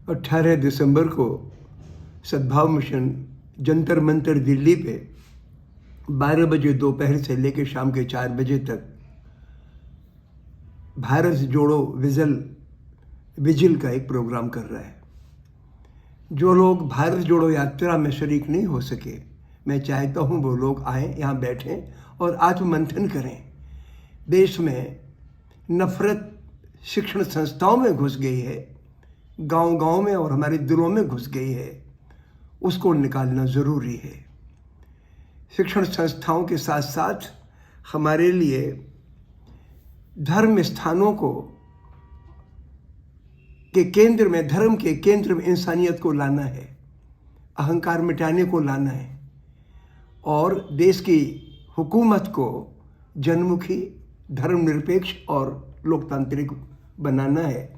18 दिसंबर को सद्भाव मिशन जंतर मंतर दिल्ली पे 12 बजे दोपहर से लेकर शाम के 4 बजे तक भारत जोड़ो विजिल का एक प्रोग्राम कर रहा है। जो लोग भारत जोड़ो यात्रा में शरीक नहीं हो सके, मैं चाहता हूँ वो लोग आएँ, यहाँ बैठें और आत्ममंथन करें। देश में नफरत शिक्षण संस्थाओं में घुस गई है, गांव-गांव में और हमारे दिलों में घुस गई है, उसको निकालना ज़रूरी है। शिक्षण संस्थाओं के साथ साथ हमारे लिए धर्म स्थानों के केंद्र में, धर्म के केंद्र में इंसानियत को लाना है, अहंकार मिटाने को लाना है और देश की हुकूमत को जनमुखी, धर्मनिरपेक्ष और लोकतांत्रिक बनाना है।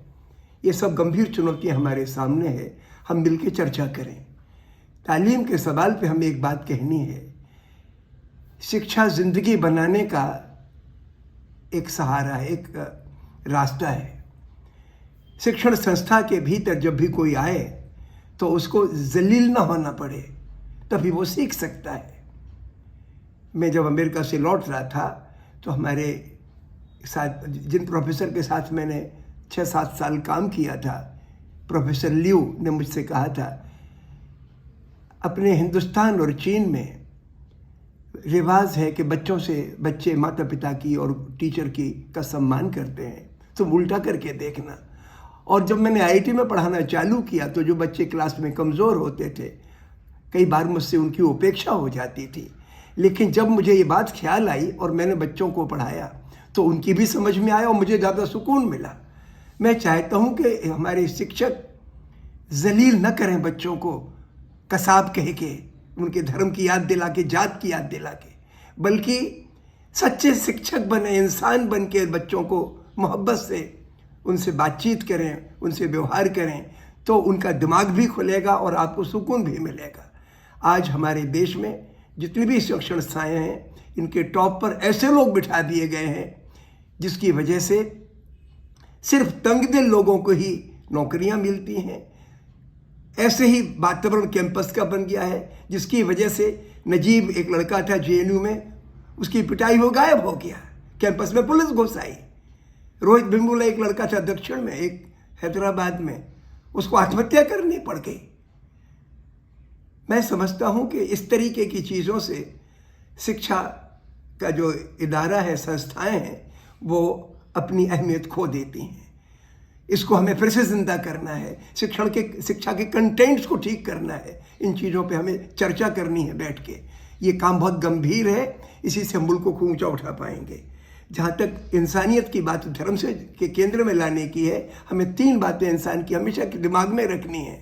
ये सब गंभीर चुनौतियां हमारे सामने है, हम मिलकर चर्चा करें। तालीम के सवाल पे हमें एक बात कहनी है, शिक्षा जिंदगी बनाने का एक सहारा है, एक रास्ता है। शिक्षण संस्था के भीतर जब भी कोई आए तो उसको जलील ना होना पड़े, तभी वो सीख सकता है। मैं जब अमेरिका से लौट रहा था तो हमारे साथ जिन प्रोफेसर के साथ मैंने 6-7 साल काम किया था, प्रोफेसर लियू ने मुझसे कहा था, अपने हिंदुस्तान और चीन में रिवाज है कि बच्चे माता पिता की और टीचर की का सम्मान करते हैं, तुम उल्टा करके देखना। और जब मैंने आईआईटी में पढ़ाना चालू किया तो जो बच्चे क्लास में कमज़ोर होते थे, कई बार मुझसे उनकी उपेक्षा हो जाती थी, लेकिन जब मुझे ये बात ख्याल आई और मैंने बच्चों को पढ़ाया तो उनकी भी समझ में आया और मुझे ज़्यादा सुकून मिला। मैं चाहता हूँ कि हमारे शिक्षक जलील न करें बच्चों को कसाब कह के, उनके धर्म की याद दिला के, जात की याद दिला के, बल्कि सच्चे शिक्षक बने, इंसान बन के बच्चों को मोहब्बत से उनसे बातचीत करें, उनसे व्यवहार करें, तो उनका दिमाग भी खुलेगा और आपको सुकून भी मिलेगा। आज हमारे देश में जितनी भी शिक्षण संस्थाएँ हैं, इनके टॉप पर ऐसे लोग बिठा दिए गए हैं जिसकी वजह से सिर्फ तंगदिल लोगों को ही नौकरियां मिलती हैं। ऐसे ही वातावरण कैंपस का बन गया है, जिसकी वजह से नजीब एक लड़का था जेएनयू में, उसकी पिटाई हो गायब हो गया, कैंपस में पुलिस घुस आई। रोहित बिम्बुला एक लड़का था दक्षिण में, एक हैदराबाद में, उसको आत्महत्या करनी पड़ गई। मैं समझता हूँ कि इस तरीके की चीज़ों से शिक्षा का जो इदारा है, संस्थाएं हैं, वो अपनी अहमियत खो देती हैं। इसको हमें फिर से जिंदा करना है, शिक्षा के कंटेंट्स को ठीक करना है, इन चीज़ों पे हमें चर्चा करनी है बैठ के। ये काम बहुत गंभीर है, इसी से हम मुल्क को ऊंचा उठा पाएंगे। जहाँ तक इंसानियत की बात धर्म से के केंद्र में लाने की है, हमें 3 बातें इंसान की हमेशा दिमाग में रखनी है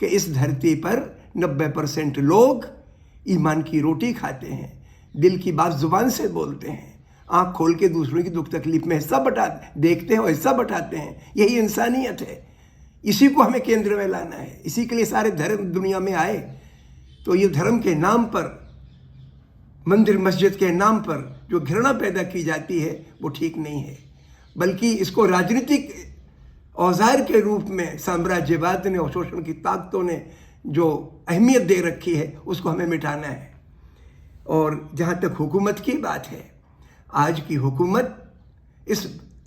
कि इस धरती पर 90% लोग ईमान की रोटी खाते हैं, दिल की बात जुबान से बोलते हैं, आँख खोल के दूसरों की दुख तकलीफ में हिस्सा देखते हैं और हिस्सा बटाते हैं। यही इंसानियत है, इसी को हमें केंद्र में लाना है। इसी के लिए सारे धर्म दुनिया में आए। तो ये धर्म के नाम पर, मंदिर मस्जिद के नाम पर जो घृणा पैदा की जाती है वो ठीक नहीं है, बल्कि इसको राजनीतिक औजार के रूप में साम्राज्यवाद ने और शोषण की ताकतों ने जो अहमियत दे रखी है उसको हमें मिटाना है। और जहाँ तक हुकूमत की बात है, आज की हुकूमत इस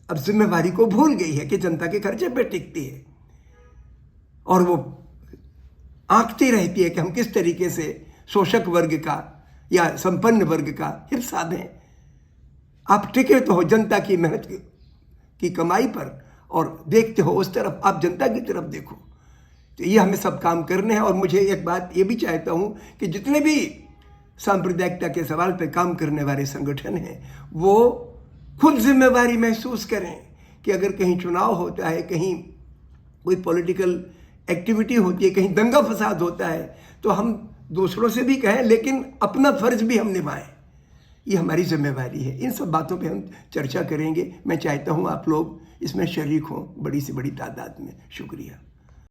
अब जिम्मेवारी को भूल गई है कि जनता के खर्चे पे टिकती है और वो आंकती रहती है कि हम किस तरीके से शोषक वर्ग का या संपन्न वर्ग का हित साधें। आप टिके तो हो जनता की मेहनत की कमाई पर और देखते हो उस तरफ, आप जनता की तरफ देखो। तो ये हमें सब काम करने हैं। और मुझे एक बात ये भी चाहता हूँ कि जितने भी सांप्रदायिकता के सवाल पे काम करने वाले संगठन हैं, वो खुद जिम्मेवारी महसूस करें कि अगर कहीं चुनाव होता है, कहीं कोई पॉलिटिकल एक्टिविटी होती है, कहीं दंगा फसाद होता है, तो हम दूसरों से भी कहें लेकिन अपना फर्ज भी हम निभाएं। ये हमारी जिम्मेवारी है। इन सब बातों पे हम चर्चा करेंगे। मैं चाहता हूँ आप लोग इसमें शरीक हों बड़ी से बड़ी तादाद में। शुक्रिया।